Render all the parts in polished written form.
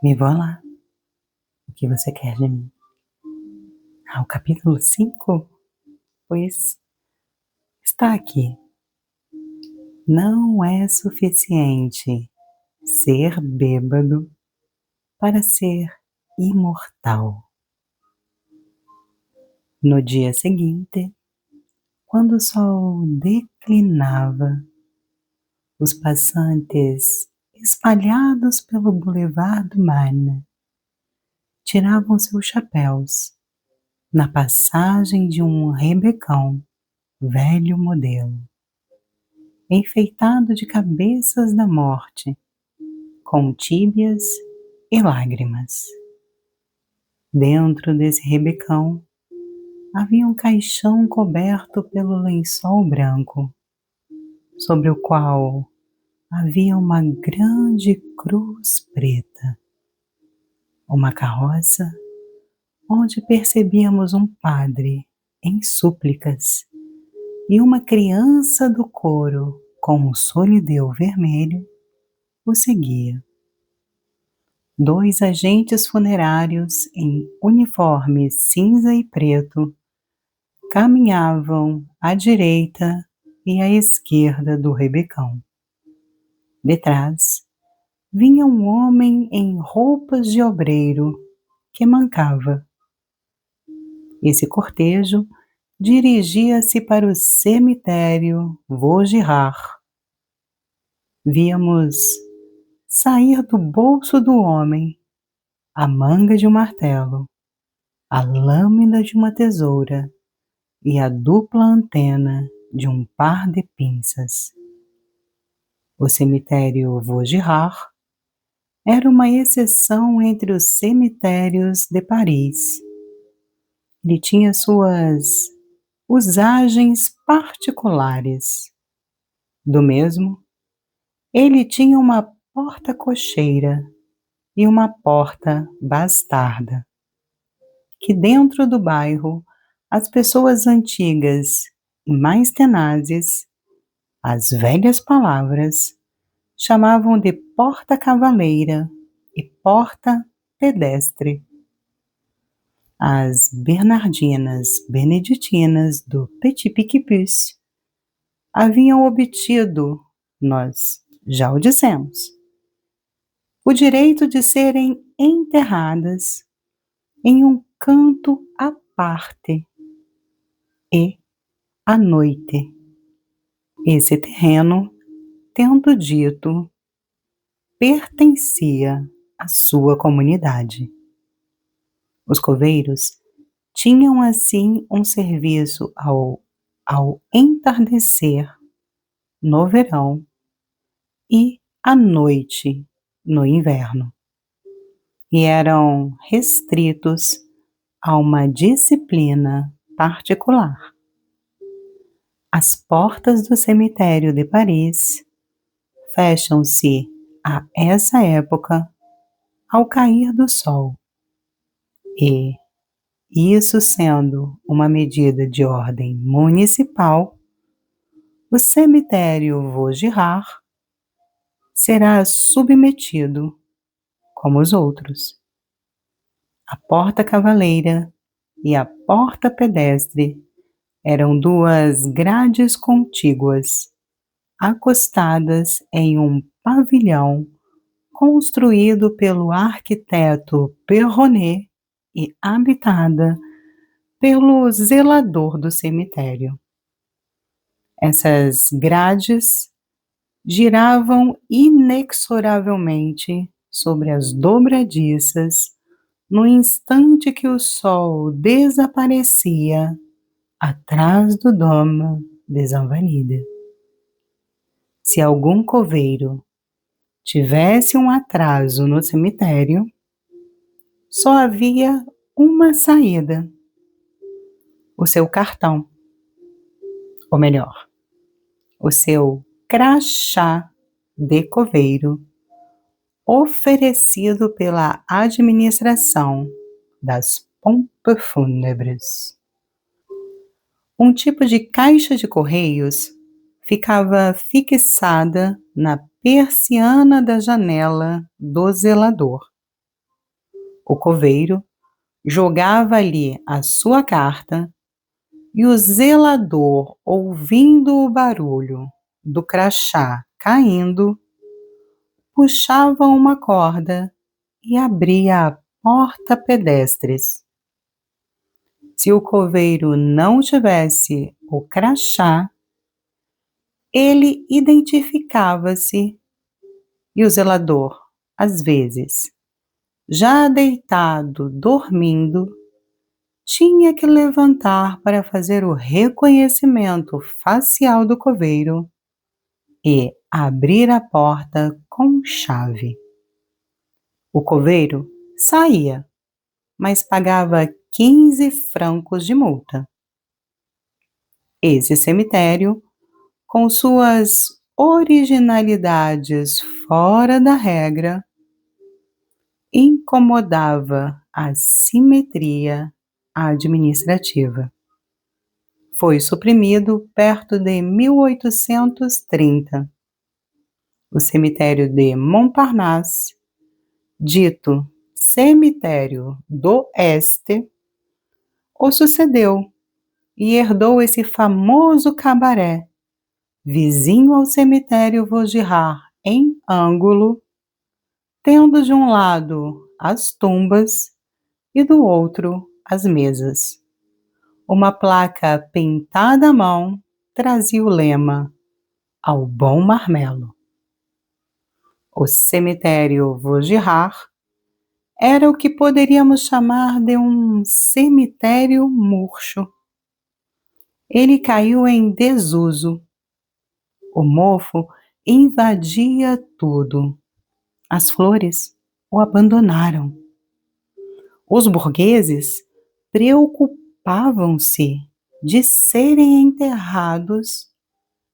Me voilà, o que você quer de mim? O capítulo 5, pois está aqui. Não é suficiente ser bêbado para ser imortal. No dia seguinte, quando o sol declinava, os passantes espalhados pelo Boulevard du Maine tiravam seus chapéus na passagem de um rebecão velho modelo, enfeitado de cabeças da morte, com tíbias e lágrimas. Dentro desse rebecão havia um caixão coberto pelo lençol branco, sobre o qual havia uma grande cruz preta. Uma carroça onde percebíamos um padre em súplicas e uma criança do coro com um solideu vermelho o seguia. 2 agentes funerários em uniforme cinza e preto caminhavam à direita e à esquerda do rebecão. Detrás, vinha um homem em roupas de obreiro que mancava. Esse cortejo dirigia-se para o cemitério Vaugirard. Víamos sair do bolso do homem a manga de um martelo, a lâmina de uma tesoura e a dupla antena de um par de pinças. O cemitério Vaugirard era uma exceção entre os cemitérios de Paris. Ele tinha suas usagens particulares. Do mesmo, ele tinha uma porta cocheira e uma porta bastarda, que dentro do bairro as pessoas antigas e mais tenazes, as velhas palavras, chamavam de porta cavaleira e porta pedestre. As bernardinas beneditinas do Petit Picpus haviam obtido, nós já o dissemos, o direito de serem enterradas em um canto à parte e à noite. Esse terreno, tendo dito, pertencia à sua comunidade. Os coveiros tinham assim um serviço ao entardecer no verão e à noite no inverno, e eram restritos a uma disciplina particular. As portas do cemitério de Paris fecham-se a essa época ao cair do sol, e, isso sendo uma medida de ordem municipal, o cemitério Vaugirard será submetido como os outros. A porta cavaleira e a porta pedestre eram 2 grades contíguas, acostadas em um pavilhão construído pelo arquiteto Perronet e habitada pelo zelador do cemitério. Essas grades giravam inexoravelmente sobre as dobradiças no instante que o sol desaparecia atrás do Dôme des Invalides. Se algum coveiro tivesse um atraso no cemitério, só havia uma saída: o seu cartão, ou melhor, o seu crachá de coveiro, oferecido pela administração das pompes fúnebres. Um tipo de caixa de correios ficava fixada na persiana da janela do zelador. O coveiro jogava ali a sua carta e o zelador, ouvindo o barulho do crachá caindo, puxava uma corda e abria a porta pedestres. Se o coveiro não tivesse o crachá, ele identificava-se e o zelador, às vezes, já deitado, dormindo, tinha que levantar para fazer o reconhecimento facial do coveiro e abrir a porta com chave. O coveiro saía, mas pagava 15 francos de multa. Esse cemitério, com suas originalidades fora da regra, incomodava a simetria administrativa. Foi suprimido perto de 1830. O cemitério de Montparnasse, dito Cemitério do Este, o sucedeu e herdou esse famoso cabaré, vizinho ao cemitério Vaugirard, em ângulo, tendo de um lado as tumbas e do outro as mesas. Uma placa pintada à mão trazia o lema "Ao bom marmelo". O cemitério Vaugirard era o que poderíamos chamar de um cemitério murcho. Ele caiu em desuso. O mofo invadia tudo. As flores o abandonaram. Os burgueses preocupavam-se de serem enterrados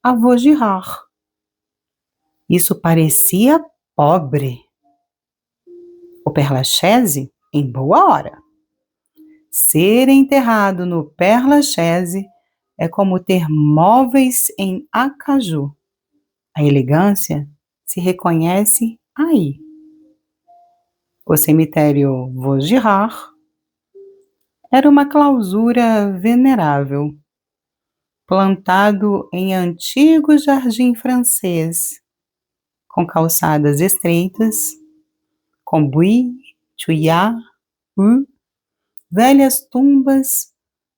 a Vaugirard. Isso parecia pobre. O Père-Lachaise, em boa hora. Ser enterrado no Père-Lachaise é como ter móveis em Acaju. A elegância se reconhece aí. O cemitério Vaugirard era uma clausura venerável, plantado em antigo jardim francês, com calçadas estreitas, com buis, tuias, velhas tumbas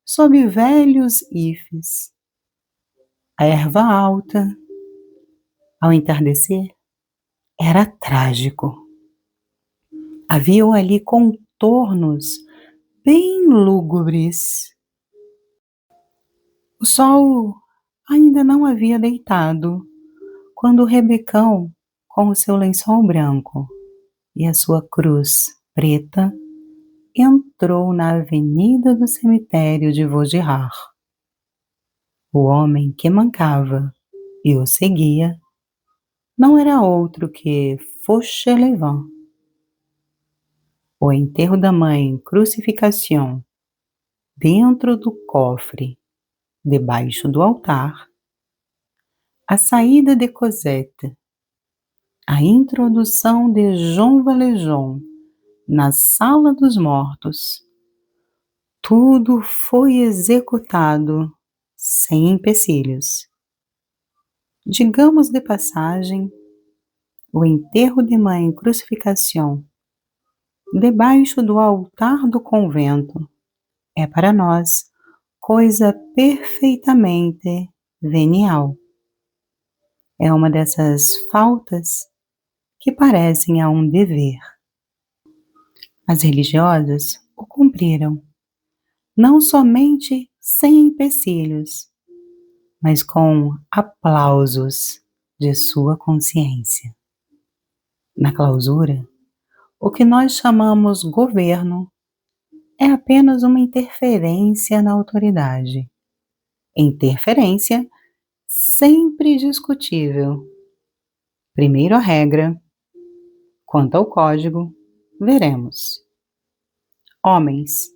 sob velhos ifes. A erva alta, ao entardecer, era trágico. Haviam ali contornos bem lúgubres. O sol ainda não havia deitado quando o Rebecão, com o seu lençol branco e a sua cruz preta, entrou na avenida do cemitério de Vaugirard. O homem que mancava e o seguia não era outro que Fauchelevent. O enterro da mãe Crucificação dentro do cofre, debaixo do altar, a saída de Cosette, a introdução de Jean Valjean na sala dos mortos, tudo foi executado sem empecilhos. Digamos de passagem, o enterro de mãe Crucificação debaixo do altar do convento é para nós coisa perfeitamente venial. É uma dessas faltas que parecem a um dever. As religiosas o cumpriram, não somente sem empecilhos, mas com aplausos de sua consciência. Na clausura, o que nós chamamos governo é apenas uma interferência na autoridade. Interferência sempre discutível. Primeiro a regra, quanto ao código, veremos. Homens,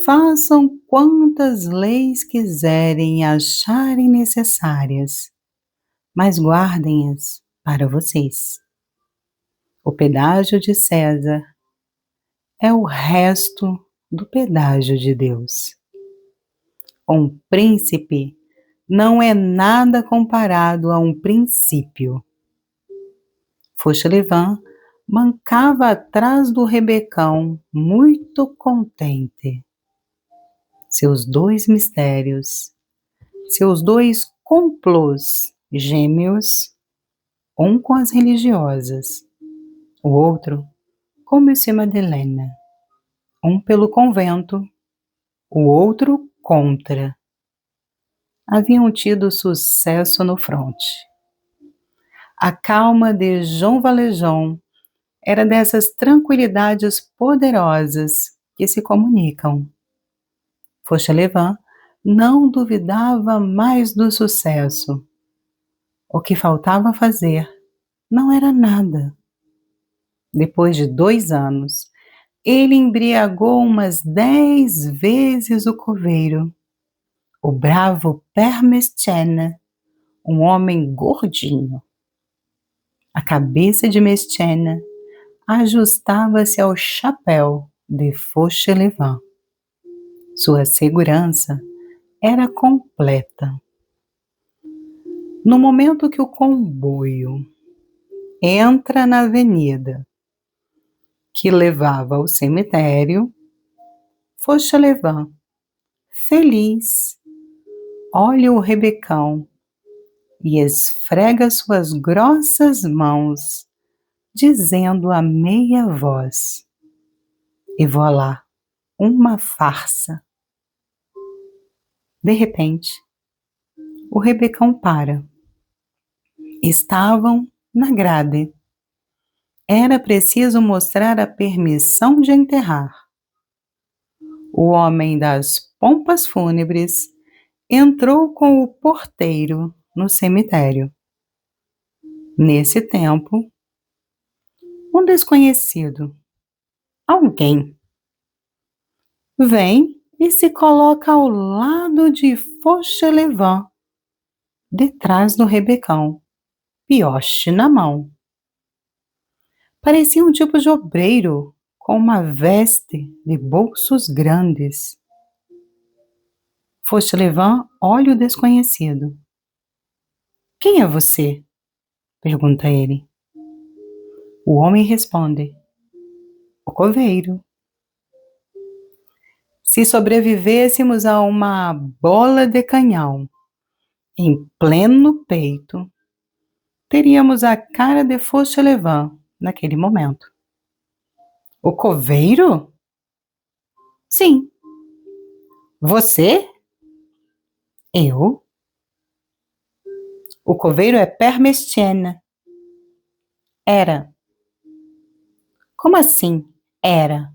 façam quantas leis quiserem e acharem necessárias, mas guardem-as para vocês. O pedágio de César é o resto do pedágio de Deus. Um príncipe não é nada comparado a um princípio. Fauchelevent mancava atrás do Rebecão, muito contente. Seus dois mistérios, seus dois complôs gêmeos, um com as religiosas, o outro com Monsieur Madeleine, um pelo convento, o outro contra. Haviam tido sucesso no fronte. A calma de Jean Valjean era dessas tranquilidades poderosas que se comunicam. Fauchelevent não duvidava mais do sucesso. O que faltava fazer não era nada. Depois de 2 anos, ele embriagou umas 10 vezes o coveiro, o bravo Père Mestienne, um homem gordinho. A cabeça de Mestienne ajustava-se ao chapéu de Fauchelevent. Sua segurança era completa. No momento que o comboio entra na avenida que levava ao cemitério, Fauchelevent, feliz, olha o Rebecão e esfrega suas grossas mãos, dizendo a meia voz: "E voilà, uma farsa." De repente, o Rebecão para. Estavam na grade. Era preciso mostrar a permissão de enterrar. O homem das pompas fúnebres entrou com o porteiro no cemitério. Nesse tempo, um desconhecido, alguém, vem e se coloca ao lado de Fauchelevent, detrás do Rebecão, pioche na mão. Parecia um tipo de obreiro com uma veste de bolsos grandes. Fauchelevent olha o desconhecido. "Quem é você?" pergunta ele. O homem responde: "O coveiro." Se sobrevivêssemos a uma bola de canhão em pleno peito, teríamos a cara de Fauchelevent naquele momento. "O coveiro?" "Sim." "Você?" "Eu?" "O coveiro é Père Mestienne." "Era." "Como assim, era?"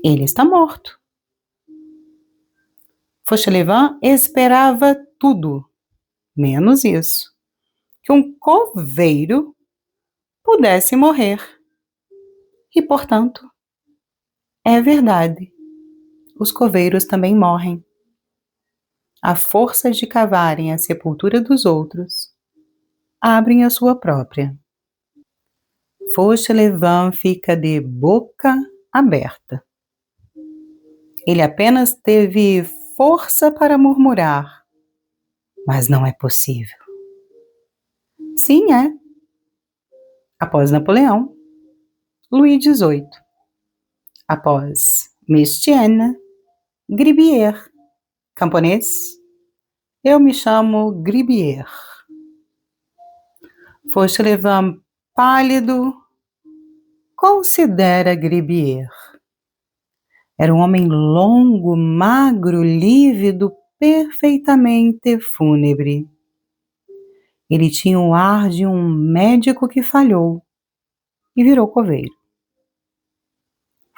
"Ele está morto." Fauchelevent esperava tudo, menos isso, que um coveiro pudesse morrer. E, portanto, é verdade, os coveiros também morrem. À força de cavarem a sepultura dos outros, abrem a sua própria. Fauchelevent fica de boca aberta. Ele apenas teve força para murmurar: "Mas não é possível." Sim, é. Após Napoleão, Luís XVIII. Após Mestienne, Gribier. Camponês, eu me chamo Gribier. Fauchelevent, pálido, considera Gribier. Era um homem longo, magro, lívido, perfeitamente fúnebre. Ele tinha o ar de um médico que falhou e virou coveiro.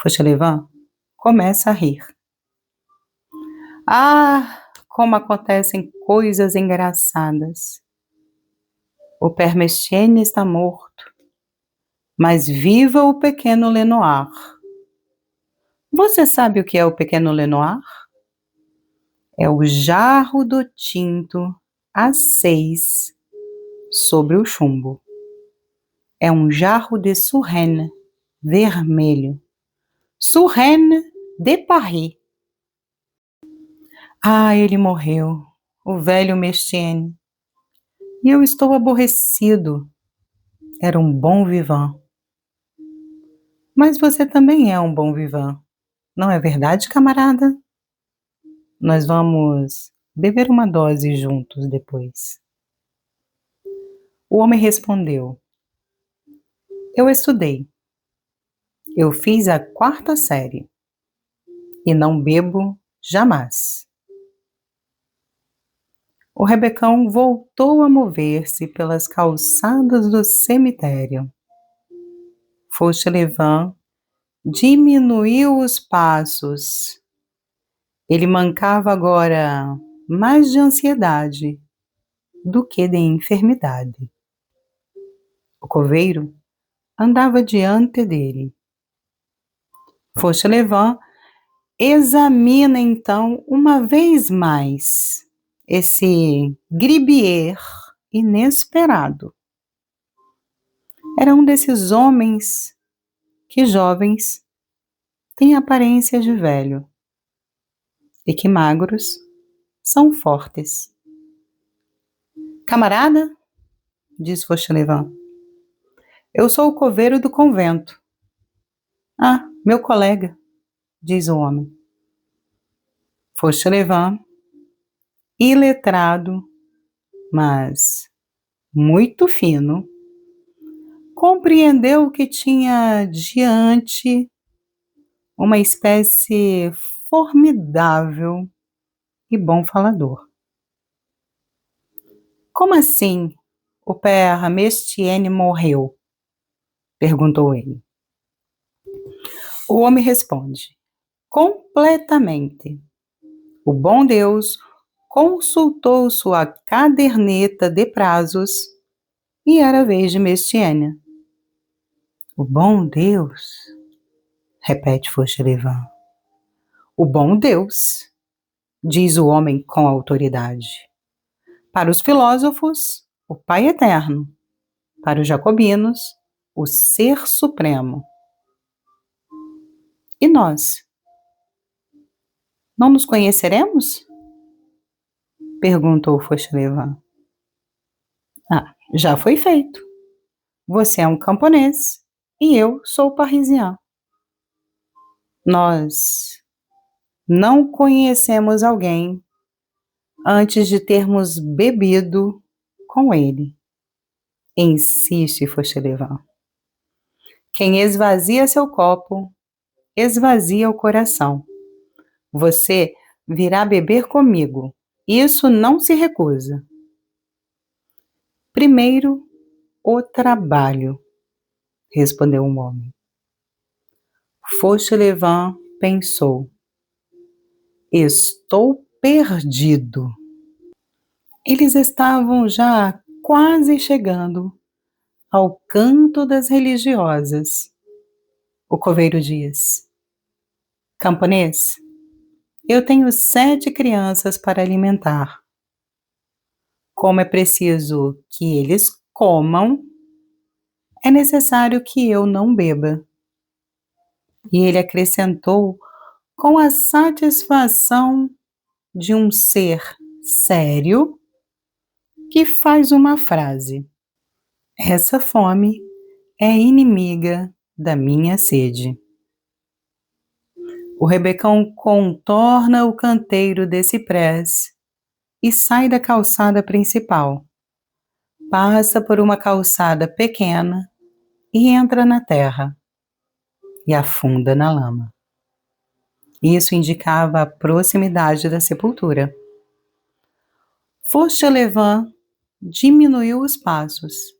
Fauchelevent começa a rir. Ah, como acontecem coisas engraçadas. O Père Mestienne está morto, mas viva o pequeno Lenoir. Você sabe o que é o pequeno Lenoir? É o jarro do tinto às 6 sobre o chumbo. É um jarro de Suresnes, vermelho, Suresnes de Paris. Ah, ele morreu, o velho Mestienne. E eu estou aborrecido. Era um bom vivant. Mas você também é um bom vivant, não é verdade, camarada? Nós vamos beber uma dose juntos depois. O homem respondeu: Eu estudei. Eu fiz a 4ª série. E não bebo jamais. O Rebecão voltou a mover-se pelas calçadas do cemitério. Fauchelevent diminuiu os passos. Ele mancava agora mais de ansiedade do que de enfermidade. O coveiro andava diante dele. Fauchelevent examina então uma vez mais esse gribier inesperado. Era um desses homens que jovens têm aparência de velho e que magros são fortes. Camarada, disse Fauchelevent, eu sou o coveiro do convento. Ah, meu colega, diz o homem. Fauchelevent, iletrado, mas muito fino, compreendeu que tinha diante uma espécie formidável e bom falador. Como assim o père Mestienne morreu? Perguntou ele. O homem responde: completamente. O bom Deus consultou sua caderneta de prazos e era a vez de Mestienne. O bom Deus, repete Fauchelevent. O bom Deus, diz o homem com autoridade. Para os filósofos, o Pai Eterno. Para os jacobinos, o Ser Supremo. E nós? Não nos conheceremos? Perguntou Fauchelevent. Ah, já foi feito. Você é um camponês e eu sou parisien. Nós não conhecemos alguém antes de termos bebido com ele. Insiste Fauchelevent. Quem esvazia seu copo, esvazia o coração. Você virá beber comigo. Isso não se recusa. Primeiro, o trabalho, respondeu um homem. Fauchelevent pensou. Estou perdido. Eles estavam já quase chegando ao canto das religiosas. O coveiro diz: Camponês, eu tenho 7 crianças para alimentar. Como é preciso que eles comam, é necessário que eu não beba. E ele acrescentou com a satisfação de um ser sério que faz uma frase: essa fome é inimiga da minha sede. O Rebecão contorna o canteiro de ciprés e sai da calçada principal. Passa por uma calçada pequena e entra na terra e afunda na lama. Isso indicava a proximidade da sepultura. Fauchelevent diminuiu os passos,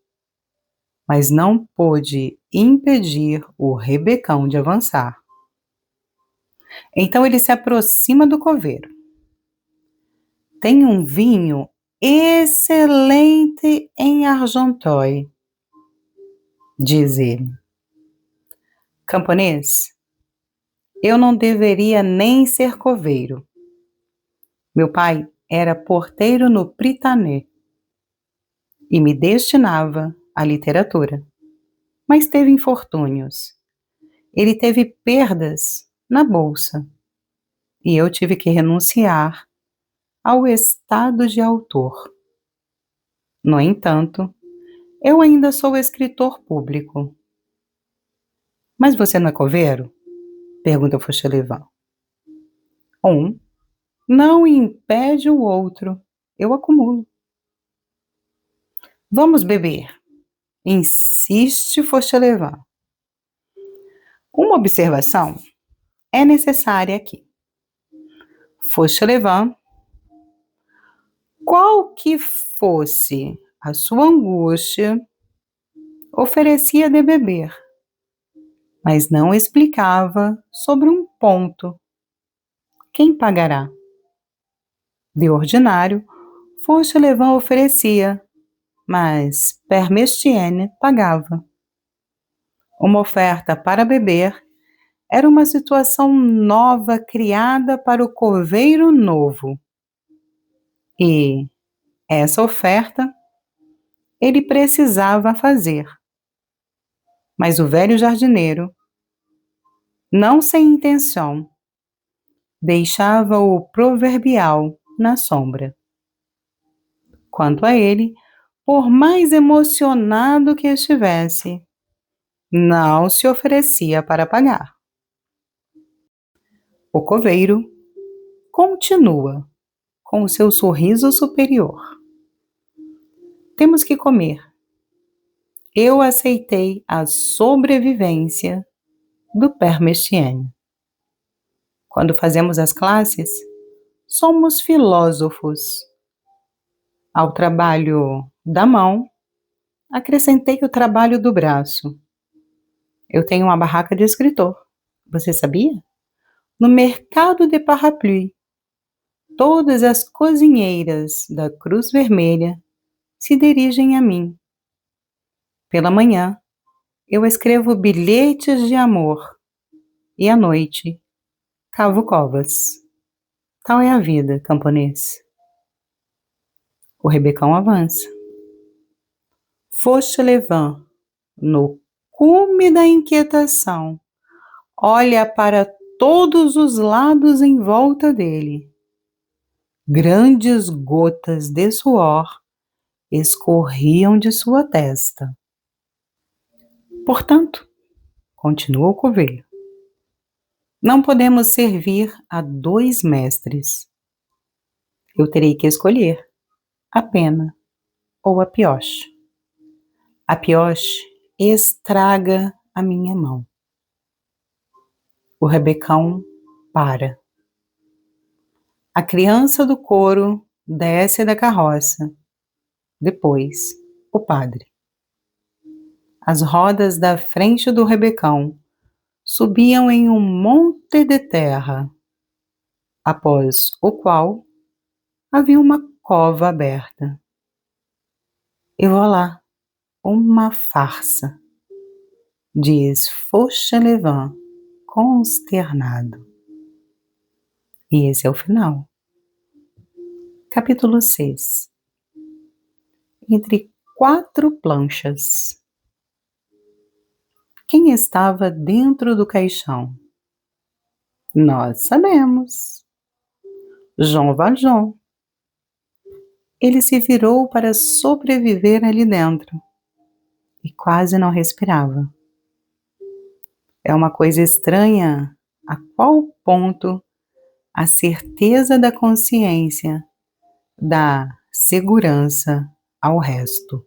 mas não pôde impedir o Rebecão de avançar. Então ele se aproxima do coveiro. Tem um vinho excelente em Argenteuil, diz ele. Camponês, eu não deveria nem ser coveiro. Meu pai era porteiro no Prytanée e me destinava à literatura, mas teve infortúnios Ele teve perdas na bolsa e eu tive que renunciar ao estado de autor. No entanto, eu ainda sou escritor público. Mas você não é coveiro? Pergunta Fauchelevent. Um não impede o outro. Eu acumulo. Vamos beber, insiste Fauchelevent. Uma observação é necessária aqui. Fauchelevent, qual que fosse a sua angústia, oferecia de beber, mas não explicava sobre um ponto. Quem pagará? De ordinário, Fauchelevent oferecia, mas Père Mestienne pagava. Uma oferta para beber era uma situação nova criada para o coveiro novo. E essa oferta ele precisava fazer. Mas o velho jardineiro, não sem intenção, deixava o proverbial na sombra. Quanto a ele, por mais emocionado que estivesse, não se oferecia para pagar. O coveiro continua com o seu sorriso superior. Temos que comer. Eu aceitei a sobrevivência do Père Mestienne. Quando fazemos as classes, somos filósofos. Ao trabalho da mão, acrescentei o trabalho do braço. Eu tenho uma barraca de escritor. Você sabia? No mercado de Parapluie, todas as cozinheiras da Cruz Vermelha se dirigem a mim. Pela manhã, eu escrevo bilhetes de amor e à noite, cavo covas. Tal é a vida, camponês. O Rebecão avança. Fauchelevent, no cume da inquietação, olha para todos os lados em volta dele. Grandes gotas de suor escorriam de sua testa. Portanto, continua o coveiro, não podemos servir a dois mestres. Eu terei que escolher a pena ou a pioche. A pioche estraga a minha mão. O Rebecão para. A criança do coro desce da carroça. Depois, o padre. As rodas da frente do Rebecão subiam em um monte de terra, após o qual havia uma cova aberta. E voilà, uma farsa, diz Fauchelevent, consternado. E esse é o final. Capítulo 6. Entre quatro planchas. Quem estava dentro do caixão? Nós sabemos. Jean Valjean. Ele se virou para sobreviver ali dentro e quase não respirava. É uma coisa estranha a qual ponto a certeza da consciência dá segurança ao resto.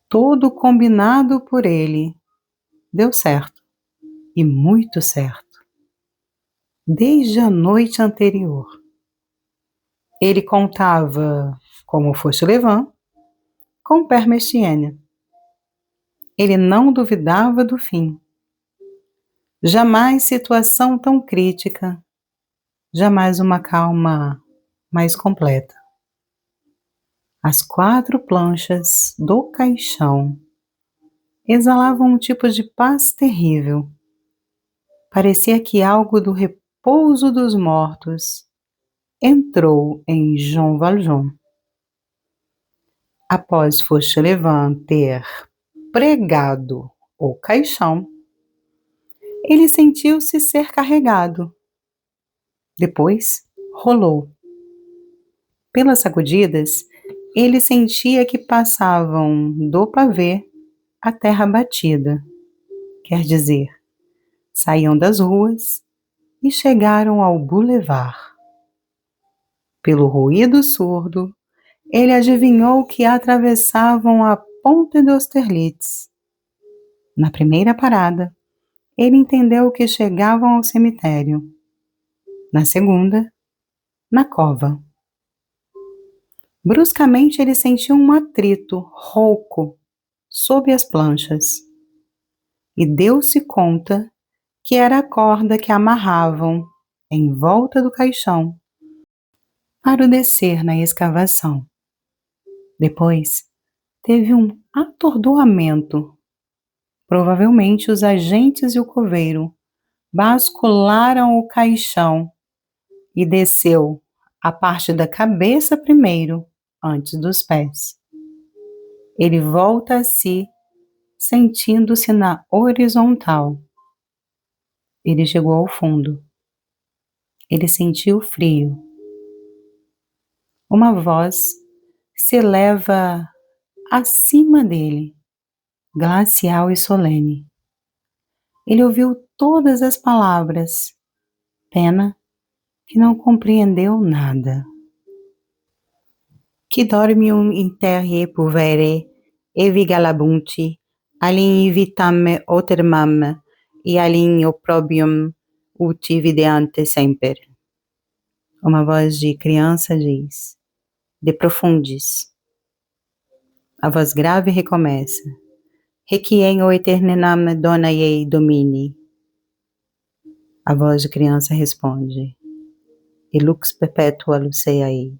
Todo combinado por ele deu certo, e muito certo, desde a noite anterior. Ele contava, como Fauchelevent, com Père Mestienne. Ele não duvidava do fim. Jamais situação tão crítica, jamais uma calma mais completa. As quatro planchas do caixão exalavam um tipo de paz terrível. Parecia que algo do repouso dos mortos entrou em Jean Valjean. Após Fauchelevent ter pregado o caixão, Ele sentiu-se ser carregado. Depois, rolou. Pelas sacudidas, ele sentia que passavam do pavê à terra batida. Quer dizer, saíam das ruas e chegaram ao bulevar. Pelo ruído surdo, ele adivinhou que atravessavam a Ponte d'Austerlitz. Na primeira parada, ele entendeu que chegavam ao cemitério. Na segunda, na cova. Bruscamente ele sentiu um atrito rouco sob as planchas e deu-se conta que era a corda que amarravam em volta do caixão para o descer na escavação. Depois, teve um atordoamento. Provavelmente os agentes e o coveiro bascularam o caixão e desceu a parte da cabeça primeiro, antes dos pés. Ele volta a si, sentindo-se na horizontal. Ele chegou ao fundo. Ele sentiu frio. Uma voz se eleva acima dele, glacial e solene. Ele ouviu todas as palavras. Pena que não compreendeu nada. Qui dormium interie puvere, evi galabunti, alin vitam otermam, e alin opprobrium uti videante semper. Uma voz de criança diz, de profundis. A voz grave recomeça, requiem o eternam dona ei domini. A voz de criança responde, e lux perpetua lucea ei.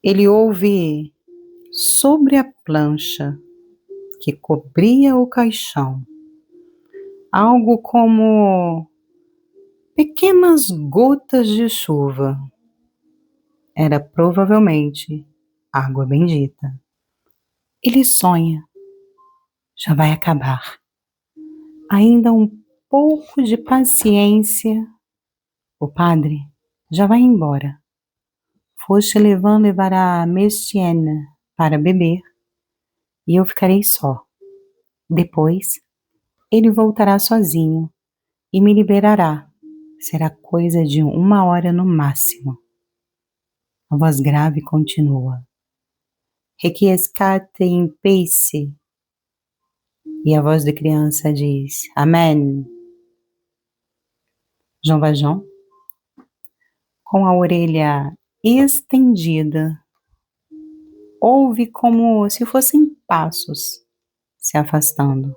Ele ouve sobre a plancha que cobria o caixão algo como pequenas gotas de chuva. Era provavelmente água bendita. Ele sonha. Já vai acabar. Ainda um pouco de paciência. O padre já vai embora. Fauchelevent levará Mestienne para beber e eu ficarei só. Depois, ele voltará sozinho e me liberará. Será coisa de 1 hora no máximo. A voz grave continua. Requiescate in pace. E a voz da criança diz, Amém. Jean Valjean, com a orelha estendida, ouve como se fossem passos se afastando.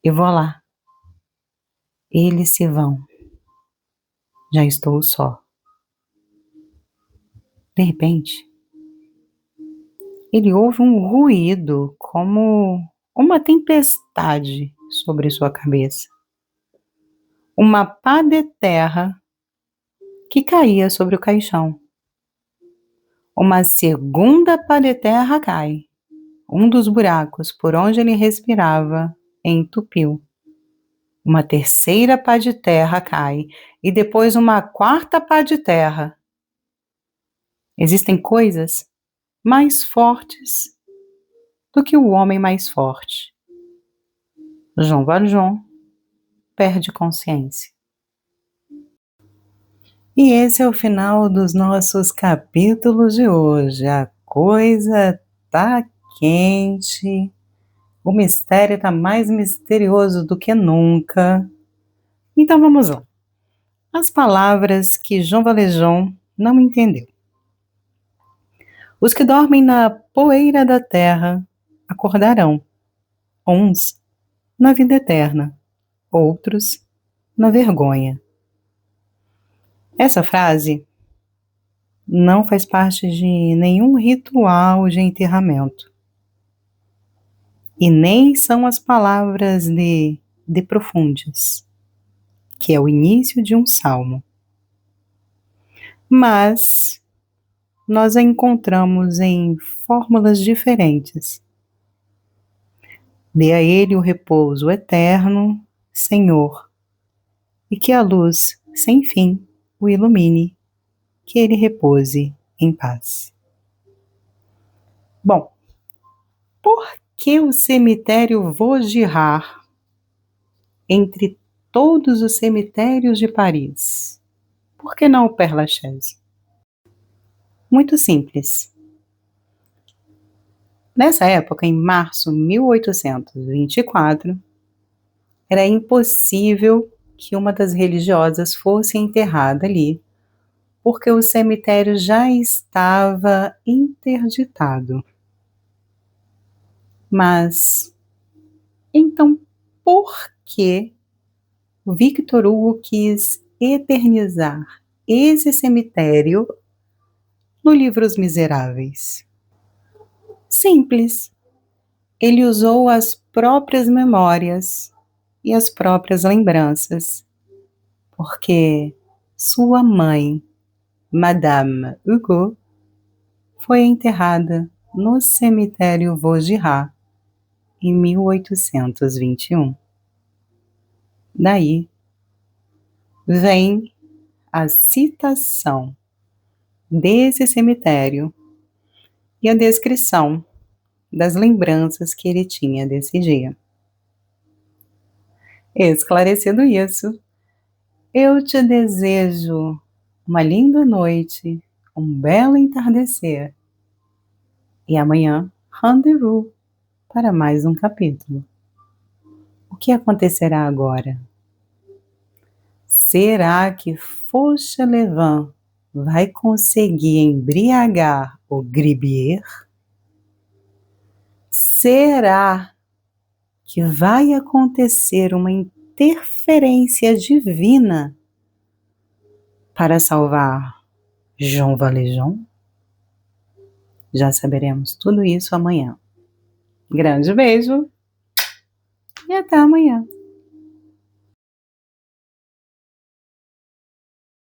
Eu vou lá. Eles se vão. Já estou só. De repente, ele ouve um ruído como uma tempestade sobre sua cabeça. Uma pá de terra que caía sobre o caixão. Uma segunda pá de terra cai. Um dos buracos por onde ele respirava entupiu. Uma terceira pá de terra cai e depois uma quarta pá de terra. Existem coisas mais fortes do que o homem mais forte. Jean Valjean perde consciência. E esse é o final dos nossos capítulos de hoje. A coisa tá quente, o mistério tá mais misterioso do que nunca. Então vamos lá. As palavras que Jean Valjean não entendeu. Os que dormem na poeira da terra acordarão, uns na vida eterna, outros na vergonha. Essa frase não faz parte de nenhum ritual de enterramento. E nem são as palavras de Profundis, que é o início de um salmo. Mas nós a encontramos em fórmulas diferentes. Dê a ele o repouso eterno, Senhor, e que a luz sem fim o ilumine, que ele repouse em paz. Bom, por que o cemitério Vaugirard, entre todos os cemitérios de Paris? Por que não o Père Lachaise? Muito simples. Nessa época, em março de 1824, era impossível que uma das religiosas fosse enterrada ali, porque o cemitério já estava interditado. Mas, então, por que o Victor Hugo quis eternizar esse cemitério no livro Os Miseráveis? Simples. Ele usou as próprias memórias e as próprias lembranças, porque sua mãe, Madame Hugo, foi enterrada no cemitério Vaugirard em 1821. Daí vem a citação desse cemitério e a descrição das lembranças que ele tinha desse dia. Esclarecido isso, eu te desejo uma linda noite, um belo entardecer e amanhã, rendezvous para mais um capítulo. O que acontecerá agora? Será que Fauchelevent vai conseguir embriagar o Gribier? Será que vai acontecer uma interferência divina para salvar Jean Valjean? Já saberemos tudo isso amanhã. Grande beijo e até amanhã.